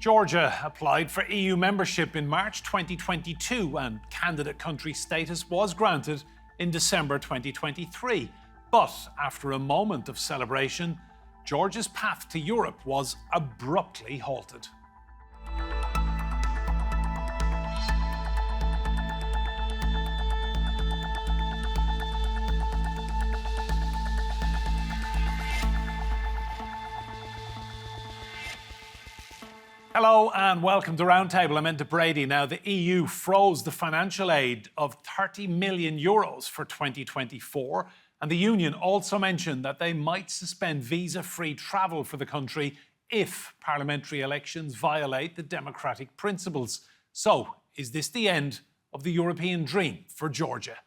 Georgia applied for EU membership in March 2022 and candidate country status was granted in December 2023. But after a moment of celebration, Georgia's path to Europe was abruptly halted. Hello and welcome to Roundtable. I'm Enda Brady. Now, the EU froze the financial aid of 30 million euros for 2024, and the Union also mentioned that they might suspend visa-free travel for the country if parliamentary elections violate the democratic principles. So, is this the end of the European dream for Georgia?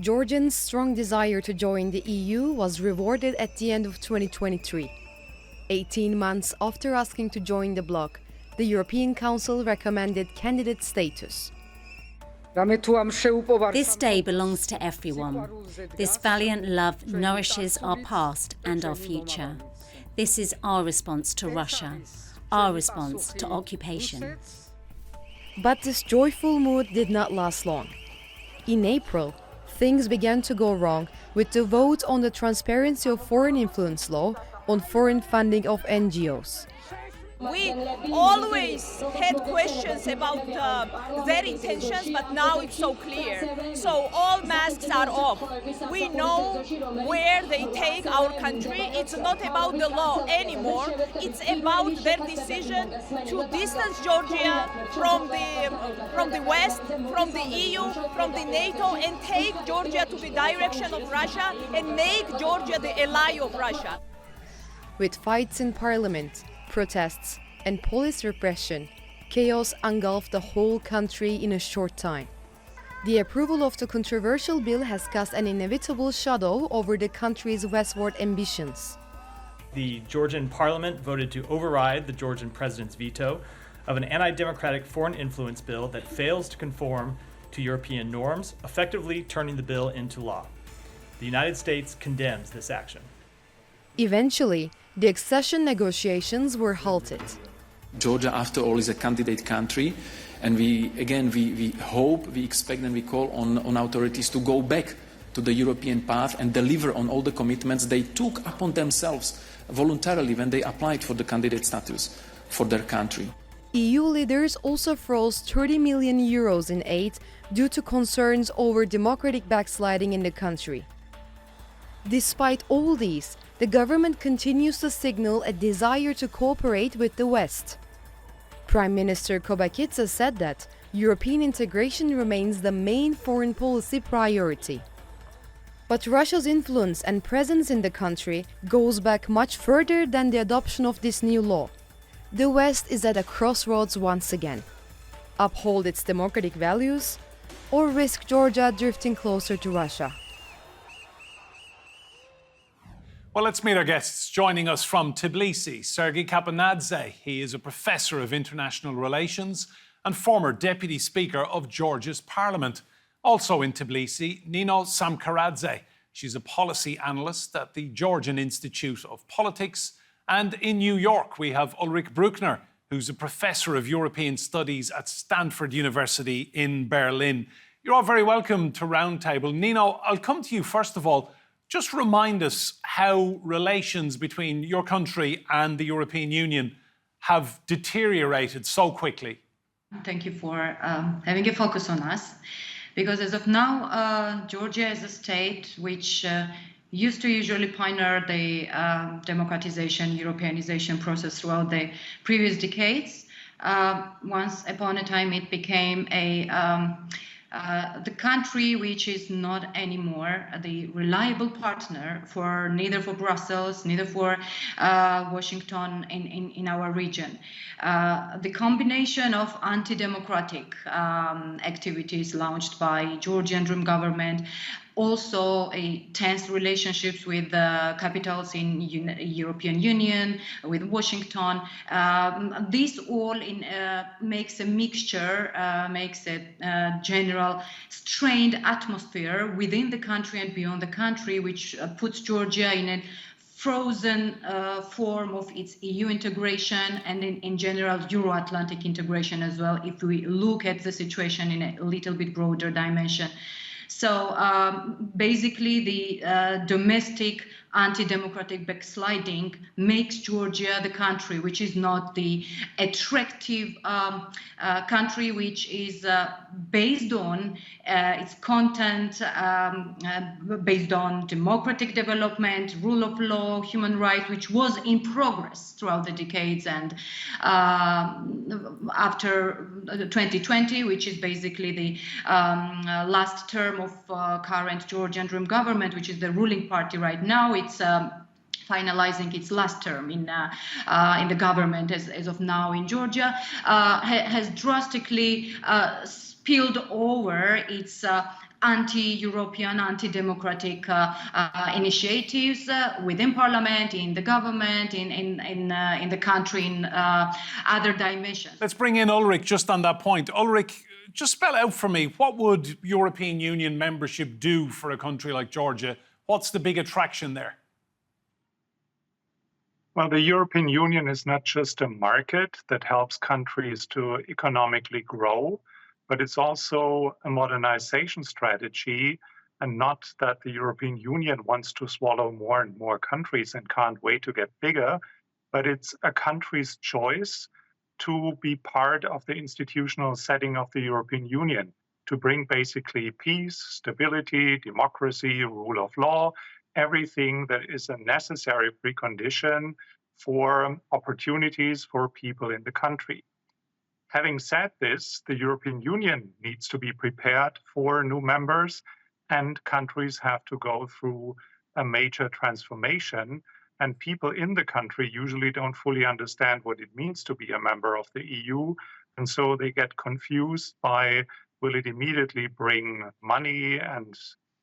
Georgians' strong desire to join the EU was rewarded at the end of 2023. 18 months after asking to join the bloc, the European Council recommended candidate status. This day belongs to everyone. This valiant love nourishes our past and our future. This is our response to Russia, our response to occupation. But this joyful mood did not last long. In April, things began to go wrong with the vote on the Transparency of Foreign Influence Law on foreign funding of NGOs. We always had questions about their intentions, but now it's so clear. So all masks are off. We know where they take our country. It's not about the law anymore. It's about their decision to distance Georgia from the West, from the EU, from the NATO, and take Georgia to the direction of Russia and make Georgia the ally of Russia. With fights in parliament, protests, and police repression, chaos engulfed the whole country in a short time. The approval of the controversial bill has cast an inevitable shadow over the country's westward ambitions. The Georgian parliament voted to override the Georgian president's veto of an anti-democratic foreign influence bill that fails to conform to European norms, effectively turning the bill into law. The United States condemns this action. Eventually, the accession negotiations were halted. Georgia, after all, is a candidate country, and we hope, we expect, and we call on authorities to go back to the European path and deliver on all the commitments they took upon themselves voluntarily when they applied for the candidate status for their country. EU leaders also froze 30 million euros in aid due to concerns over democratic backsliding in the country. Despite all these, the government continues to signal a desire to cooperate with the West. Prime Minister Kapanadze said that European integration remains the main foreign policy priority. But Russia's influence and presence in the country goes back much further than the adoption of this new law. The West is at a crossroads once again. Uphold its democratic values or risk Georgia drifting closer to Russia? Well, let's meet our guests. Joining us from Tbilisi, Sergi Kapanadze. He is a professor of international relations and former deputy speaker of Georgia's parliament. Also in Tbilisi, Nino Samkharadze. She's a policy analyst at the Georgian Institute of Politics. And in New York, we have Ulrich Brueckner, who's a professor of European Studies at Stanford University in Berlin. You're all very welcome to Roundtable. Nino, I'll come to you first of all. Just remind us how relations between your country and the European Union have deteriorated so quickly. Thank you for having a focus on us, because as of now, Georgia is a state which used to usually pioneer the democratization, Europeanization process throughout the previous decades. Once upon a time, it became the country which is not anymore the reliable partner for neither for Brussels, neither for Washington in our region. The combination of anti-democratic activities launched by Georgian Dream government, also a tense relationships with capitals in European Union, with Washington. This all makes a mixture, makes a general strained atmosphere within the country and beyond the country, which puts Georgia in a frozen form of its EU integration and in general Euro-Atlantic integration as well, if we look at the situation in a little bit broader dimension. So basically the domestic anti-democratic backsliding makes Georgia the country which is not the attractive country which is based on its content, based on democratic development, rule of law, human rights, which was in progress throughout the decades and after 2020, which is basically the last term of current Georgian Dream government, which is the ruling party right now. It's finalizing its last term in the government as of now in Georgia, has drastically spilled over its anti-European, anti-democratic initiatives within parliament, in the government, in the country, in other dimensions. Let's bring in Ulrich just on that point. Ulrich, just spell out for me, what would European Union membership do for a country like Georgia? What's the big attraction there? Well, the European Union is not just a market that helps countries to economically grow, but it's also a modernization strategy, and not that the European Union wants to swallow more and more countries and can't wait to get bigger, but it's a country's choice to be part of the institutional setting of the European Union, to bring basically peace, stability, democracy, rule of law, everything that is a necessary precondition for opportunities for people in the country. Having said this, the European Union needs to be prepared for new members, and countries have to go through a major transformation. And people in the country usually don't fully understand what it means to be a member of the EU. And so they get confused by, will it immediately bring money and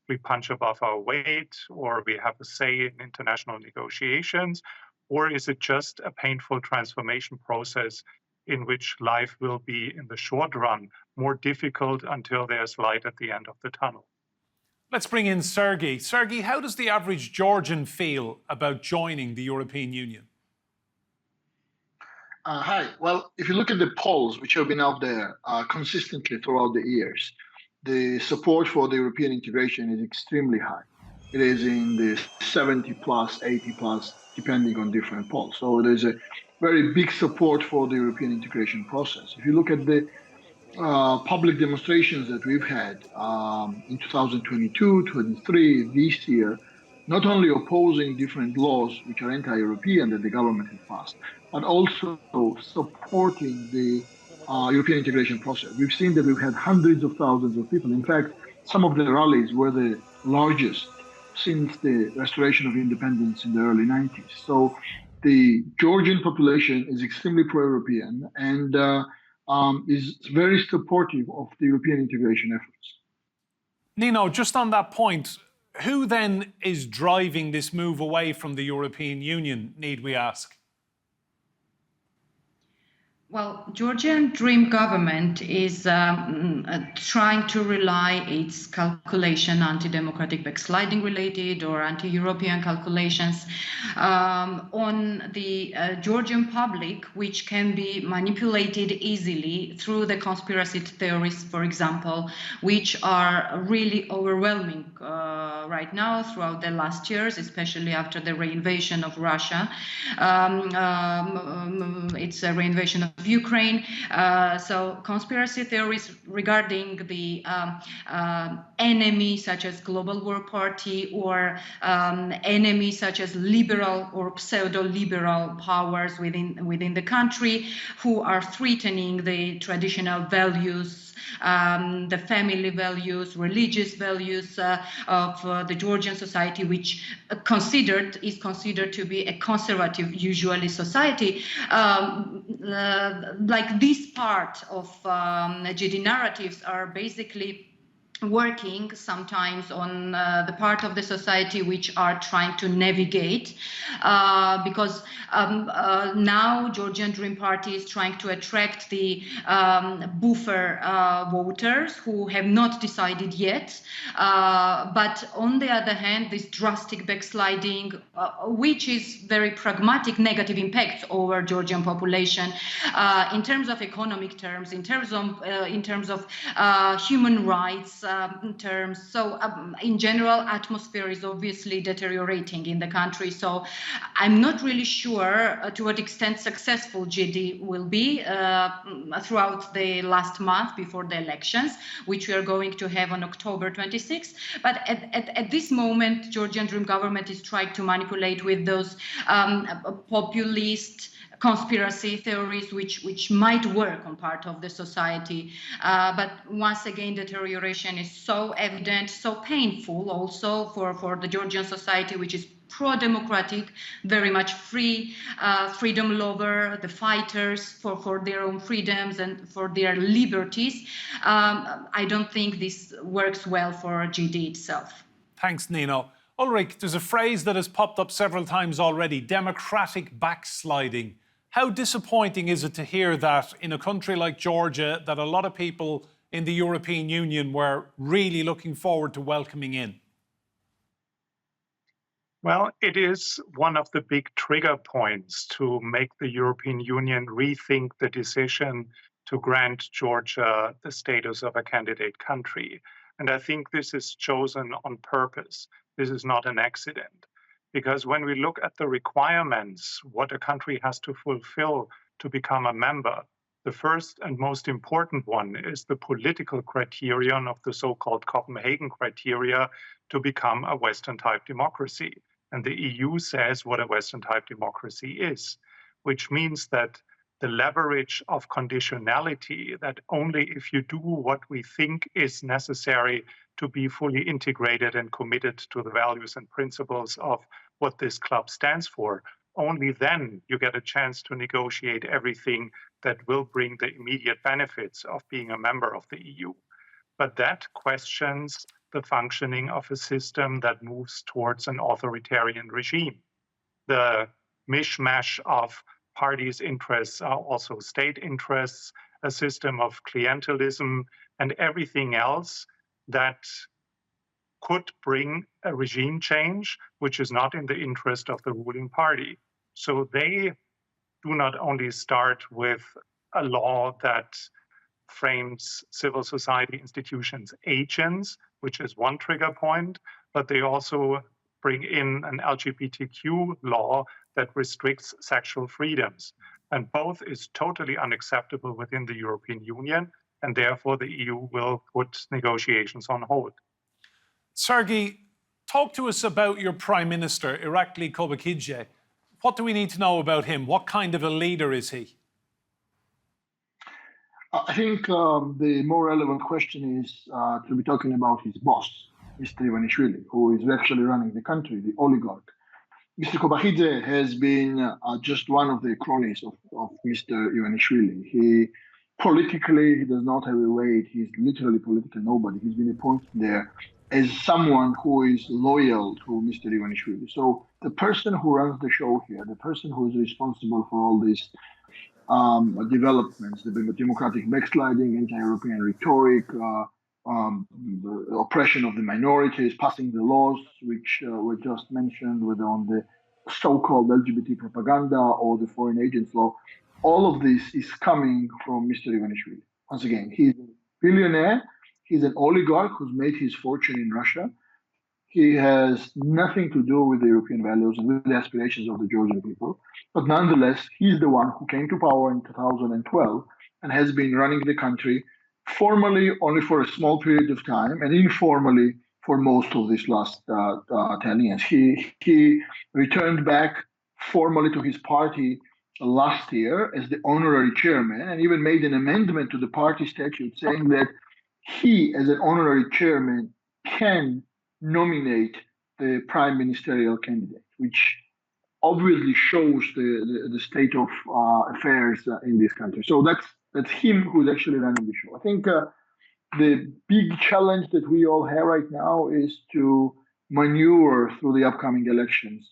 we punch above our weight, or we have a say in international negotiations? Or is it just a painful transformation process in which life will be, in the short run, more difficult until there's light at the end of the tunnel? Let's bring in Sergi. Sergi, how does the average Georgian feel about joining the European Union? Hi. Well, if you look at the polls which have been out there consistently throughout the years, the support for the European integration is extremely high. It is in the 70 plus, 80 plus, depending on different polls. So there's a very big support for the European integration process. If you look at the public demonstrations that we've had in 2022, 23, this year, not only opposing different laws which are anti-European that the government has passed, but also supporting the European integration process. We've seen that we've had hundreds of thousands of people. In fact, some of the rallies were the largest since the restoration of independence in the early 90s. So the Georgian population is extremely pro-European and is very supportive of the European integration efforts. Nino, just on that point, who then is driving this move away from the European Union, need we ask? Well, Georgian Dream government is trying to rely its calculation, anti-democratic backsliding related or anti-European calculations on the Georgian public, which can be manipulated easily through the conspiracy theories, for example, which are really overwhelming right now throughout the last years, especially after the reinvasion of Russia. It's a reinvasion of Ukraine. So conspiracy theories regarding the enemy such as Global War Party or enemies such as liberal or pseudo-liberal powers within the country who are threatening the traditional values, the family values, religious values of the Georgian society, which is considered to be a conservative, usually society. Like this part of GD narratives are basically working sometimes on the part of the society which are trying to navigate because now Georgian Dream Party is trying to attract the buffer voters who have not decided yet, but on the other hand this drastic backsliding which is very pragmatic negative impacts over Georgian population in terms of economic terms, in terms of human rights terms. So in general, atmosphere is obviously deteriorating in the country. So I'm not really sure to what extent successful GD will be throughout the last month before the elections, which we are going to have on October 26th. But at this moment, Georgian Dream government is trying to manipulate with those populist conspiracy theories which might work on part of the society. But once again, deterioration is so evident, so painful also for the Georgian society, which is pro-democratic, very much free, freedom lover, the fighters for their own freedoms and for their liberties. I don't think this works well for GD itself. Thanks, Nino. Ulrich, there's a phrase that has popped up several times already, democratic backsliding. How disappointing is it to hear that in a country like Georgia that a lot of people in the European Union were really looking forward to welcoming in? Well, it is one of the big trigger points to make the European Union rethink the decision to grant Georgia the status of a candidate country. And I think this is chosen on purpose. This is not an accident. Because when we look at the requirements, what a country has to fulfill to become a member, the first and most important one is the political criterion of the so-called Copenhagen criteria to become a Western-type democracy. And the EU says what a Western-type democracy is, which means that the leverage of conditionality, that only if you do what we think is necessary to be fully integrated and committed to the values and principles of what this club stands for, only then you get a chance to negotiate everything that will bring the immediate benefits of being a member of the EU. But that questions the functioning of a system that moves towards an authoritarian regime. The mishmash of parties' interests are also state interests, a system of clientelism, and everything else that could bring a regime change, which is not in the interest of the ruling party. So they do not only start with a law that frames civil society institutions agents, which is one trigger point, but they also bring in an LGBTQ law that restricts sexual freedoms. And both is totally unacceptable within the European Union, and therefore the EU will put negotiations on hold. Sergi, talk to us about your Prime Minister, Irakli Kobakhidze. What do we need to know about him? What kind of a leader is he? I think the more relevant question is to be talking about his boss, Mr. Ivanishvili, who is actually running the country, the oligarch. Mr. Kobakhidze has been just one of the cronies of Mr. Ivanishvili. He does not have a weight. He's literally political nobody. He's been appointed there as someone who is loyal to Mr. Ivanishvili. So the person who runs the show here, the person who is responsible for all these developments, the democratic backsliding, anti-European rhetoric, the oppression of the minorities, passing the laws which were just mentioned, whether on the so-called LGBT propaganda or the foreign agents law, all of this is coming from Mr. Ivanishvili. Once again, he's a billionaire, he's an oligarch who's made his fortune in Russia. He has nothing to do with the European values and with the aspirations of the Georgian people. But nonetheless, he's the one who came to power in 2012 and has been running the country formally only for a small period of time and informally for most of this last 10 years. He returned back formally to his party last year as the honorary chairman and even made an amendment to the party statute saying that he, as an honorary chairman, can nominate the prime ministerial candidate, which obviously shows the state of affairs in this country. So that's him who's actually running the show. I think the big challenge that we all have right now is to maneuver through the upcoming elections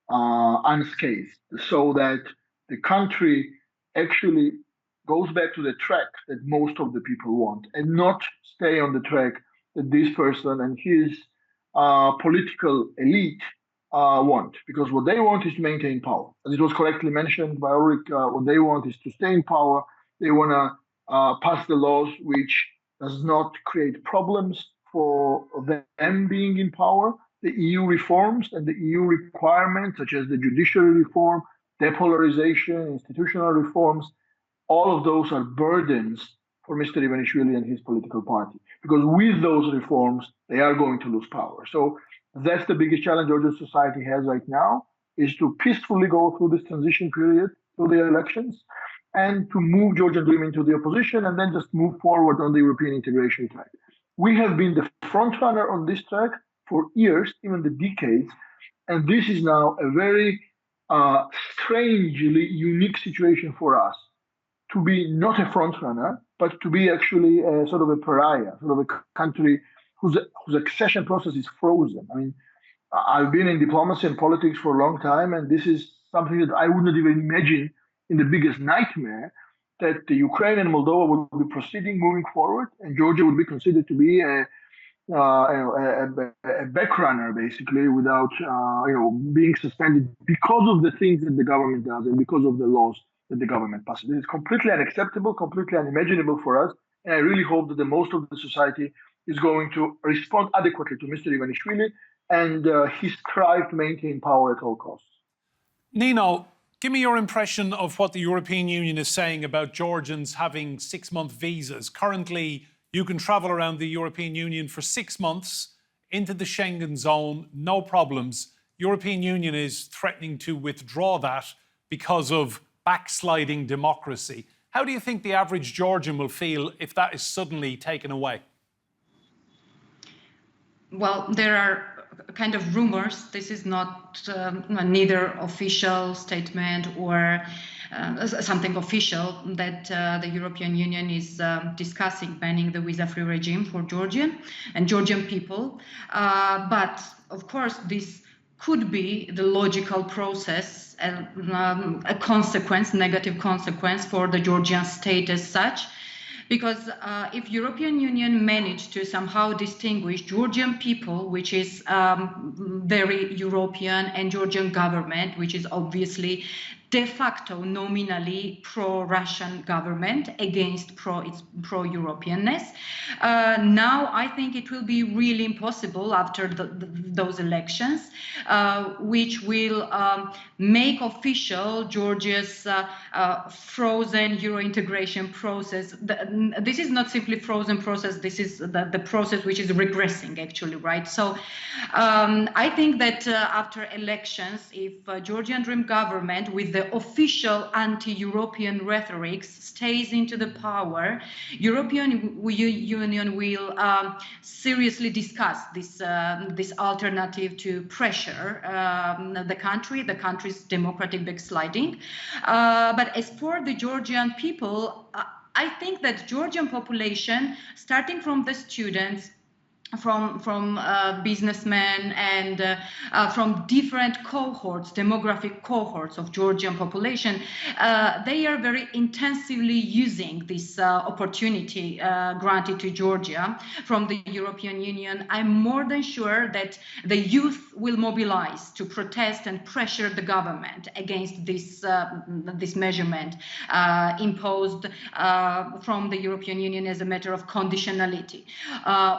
unscathed, so that the country actually goes back to the track that most of the people want, and not stay on the track that this person and his political elite want. Because what they want is to maintain power. As it was correctly mentioned by Ulrich, what they want is to stay in power. They want to pass the laws which does not create problems for them being in power. The EU reforms and the EU requirements, such as the judiciary reform, depolarization, institutional reforms, all of those are burdens for Mr. Ivanishvili and his political party. Because with those reforms, they are going to lose power. So that's the biggest challenge Georgian society has right now, is to peacefully go through this transition period, through the elections, and to move Georgian Dream into the opposition, and then just move forward on the European integration track. We have been the front runner on this track for years, even the decades, and this is now a very strangely unique situation for us, to be not a front runner, but to be actually a sort of a pariah, sort of a country whose accession process is frozen. I mean, I've been in diplomacy and politics for a long time, and this is something that I would not even imagine in the biggest nightmare, that the Ukraine and Moldova would be proceeding, moving forward, and Georgia would be considered to be a back runner, basically, without being suspended because of the things that the government does and because of the laws that the government passes. This is completely unacceptable, completely unimaginable for us, and I really hope that the most of the society is going to respond adequately to Mr. Ivanishvili and his strive to maintain power at all costs. Nino, give me your impression of what the European Union is saying about Georgians having 6-month visas. Currently, you can travel around the European Union for 6 months into the Schengen zone, no problems. European Union is threatening to withdraw that because of backsliding democracy. How do you think the average Georgian will feel if that is suddenly taken away? Well, there are kind of rumors. This is not neither official statement or something official that the European Union is discussing banning the visa-free regime for Georgian and Georgian people. But of course, this could be the logical process, a consequence, negative consequence for the Georgian state as such. Because if European Union managed to somehow distinguish Georgian people, which is very European, and Georgian government, which is obviously de facto nominally pro-Russian government against its pro-Europeanness. Now I think it will be really impossible after those elections, which will make official Georgia's frozen Euro integration process. This is not simply frozen process, this is the process which is regressing actually, right? So I think that after elections, if Georgian Dream government with the official anti-European rhetoric stays into the power, European Union will seriously discuss this alternative to pressure the country's democratic backsliding. But as for the Georgian people, I think that Georgian population, starting from the students, from businessmen and from different cohorts, demographic cohorts of Georgian population, they are very intensively using this opportunity granted to Georgia from the European Union. I'm more than sure that the youth will mobilize to protest and pressure the government against this measurement imposed from the European Union as a matter of conditionality,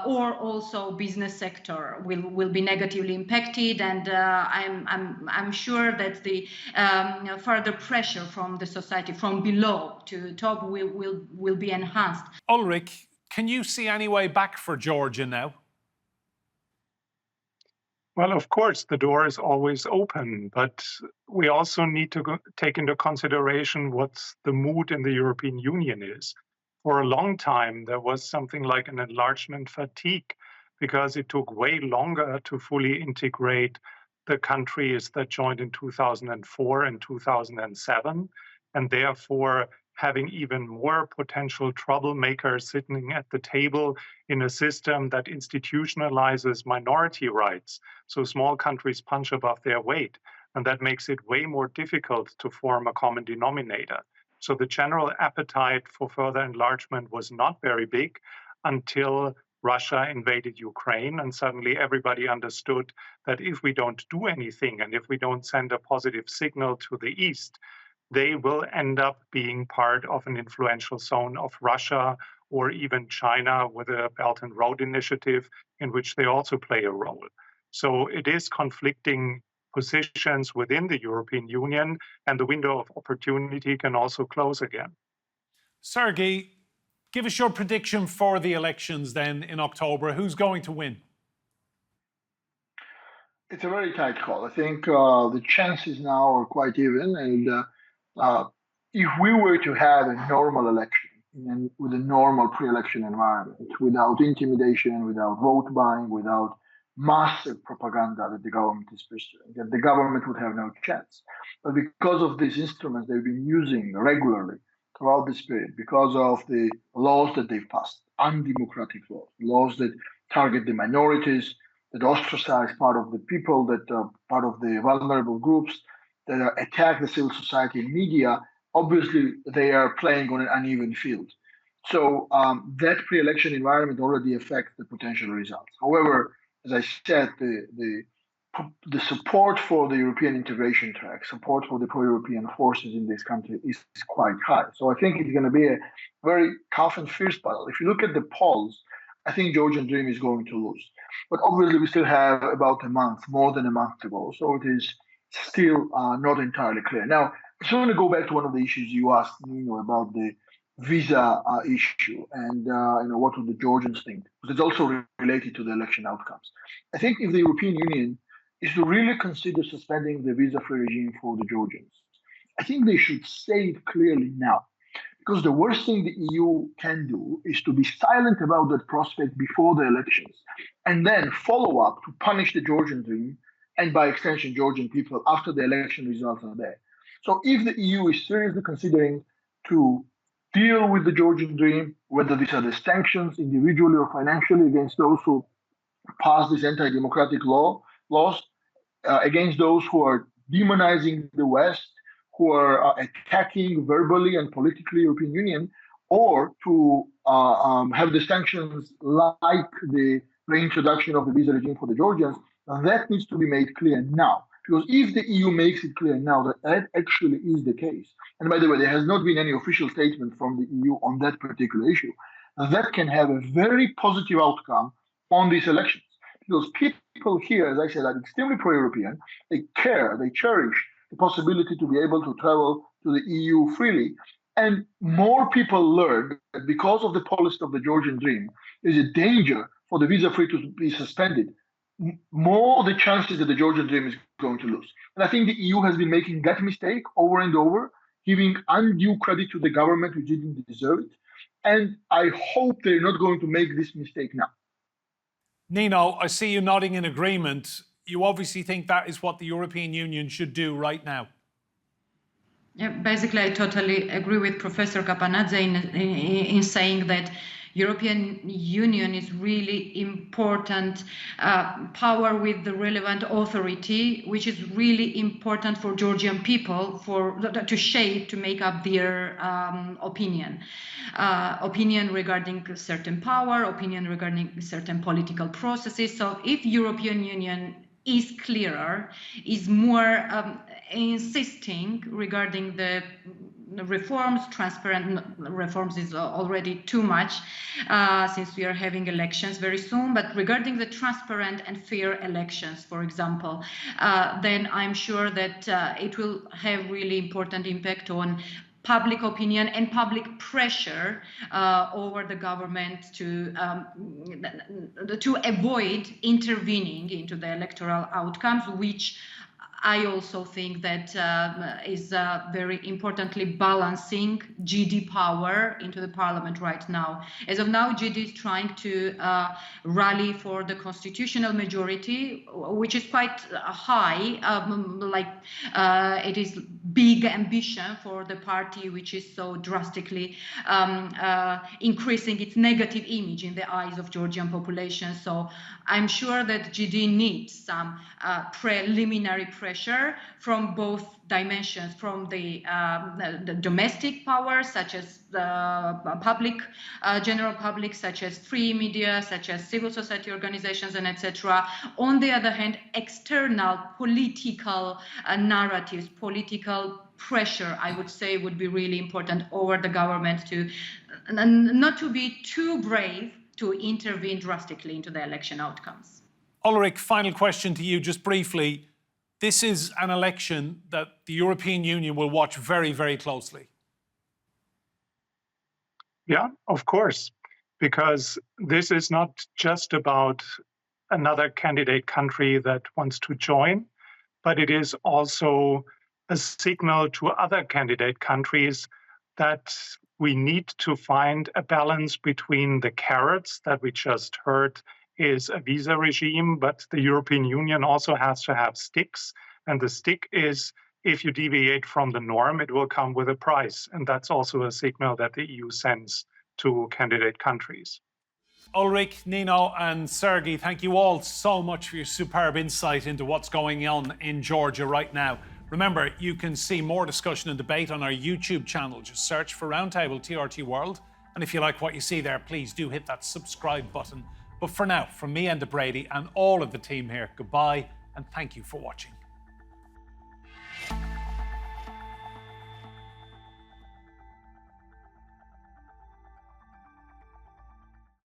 or also business sector will be negatively impacted, and I'm sure that the further pressure from the society from below to top will be enhanced. Ulrich, can you see any way back for Georgia now? Well, of course, the door is always open, but we also need to take into consideration what the mood in the European Union is. For a long time, there was something like an enlargement fatigue, because it took way longer to fully integrate the countries that joined in 2004 and 2007. And therefore, having even more potential troublemakers sitting at the table in a system that institutionalizes minority rights. So small countries punch above their weight, and that makes it way more difficult to form a common denominator. So the general appetite for further enlargement was not very big until Russia invaded Ukraine, and suddenly everybody understood that if we don't do anything and if we don't send a positive signal to the East, they will end up being part of an influential zone of Russia or even China with a Belt and Road Initiative in which they also play a role. So it is conflicting positions within the European Union, and the window of opportunity can also close again. Sergi, give us your prediction for the elections then in October. Who's going to win? It's a very tight call. I think the chances now are quite even, and if we were to have a normal election and with a normal pre-election environment, without intimidation, without vote buying, without massive propaganda that the government is pursuing, that the government would have no chance. But because of these instruments they've been using regularly throughout this period, because of the laws that they've passed, undemocratic laws that target the minorities, that ostracize part of the people, that are part of the vulnerable groups, that attack the civil society and media, obviously they are playing on an uneven field. So that pre-election environment already affects the potential results. However, as I said, the support for the European integration track, support for the pro-European forces in this country is quite high. So I think it's going to be a very tough and fierce battle. If you look at the polls, I think Georgian Dream is going to lose. But obviously we still have about a month, more than a month to go. So it is still not entirely clear. Now, I just want to go back to one of the issues you asked, Nino, about the visa issue and what would the Georgians think? Because it's also related to the election outcomes. I think if the European Union is to really consider suspending the visa-free regime for the Georgians, I think they should say it clearly now. Because the worst thing the EU can do is to be silent about that prospect before the elections and then follow up to punish the Georgian dream and by extension Georgian people after the election results are there. So if the EU is seriously considering to deal with the Georgian dream, whether these are the sanctions individually or financially against those who pass these anti-democratic laws, against those who are demonizing the West, who are attacking verbally and politically European Union, or to have the sanctions like the reintroduction of the visa regime for the Georgians, that needs to be made clear now. Because if the EU makes it clear now that that actually is the case, and by the way, there has not been any official statement from the EU on that particular issue, that can have a very positive outcome on these elections. Because people here, as I said, are extremely pro-European. They care, they cherish the possibility to be able to travel to the EU freely. And more people learn that because of the policy of the Georgian dream, there's a danger for the visa-free to be suspended. More the chances that the Georgian dream is going to lose. And I think the EU has been making that mistake over and over, giving undue credit to the government who didn't deserve it. And I hope they're not going to make this mistake now. Nino, I see you nodding in agreement. You obviously think that is what the European Union should do right now. Yeah, basically, I totally agree with Professor Kapanadze in saying that European Union is really important power with the relevant authority, which is really important for Georgian people to make up their opinion regarding certain power, opinion regarding certain political processes. So if European Union is clearer, is more insisting regarding the reforms, transparent reforms is already too much since we are having elections very soon, but regarding the transparent and fair elections, for example, then I'm sure that it will have really important impact on public opinion and public pressure over the government to avoid intervening into the electoral outcomes, which I also think that is very importantly balancing GD power into the parliament right now. As of now, GD is trying to rally for the constitutional majority, which is quite high, it is big ambition for the party, which is so drastically increasing its negative image in the eyes of Georgian population. So I'm sure that GD needs some preliminary pressure from both dimensions, from the domestic powers, such as the public, general public, such as free media, such as civil society organizations, and etc. On the other hand, external political narratives, political pressure, I would say, would be really important over the government to not to be too brave to intervene drastically into the election outcomes. Ulrich, final question to you, just briefly. This is an election that the European Union will watch very, very closely. Yeah, of course, because this is not just about another candidate country that wants to join, but it is also a signal to other candidate countries that we need to find a balance between the carrots that we just heard is a visa regime, but the European Union also has to have sticks. And the stick is, if you deviate from the norm, it will come with a price. And that's also a signal that the EU sends to candidate countries. Ulrich, Nino and Sergi, thank you all so much for your superb insight into what's going on in Georgia right now. Remember, you can see more discussion and debate on our YouTube channel. Just search for Roundtable TRT World. And if you like what you see there, please do hit that subscribe button. But for now, from me, Enda Brady, and all of the team here, goodbye and thank you for watching.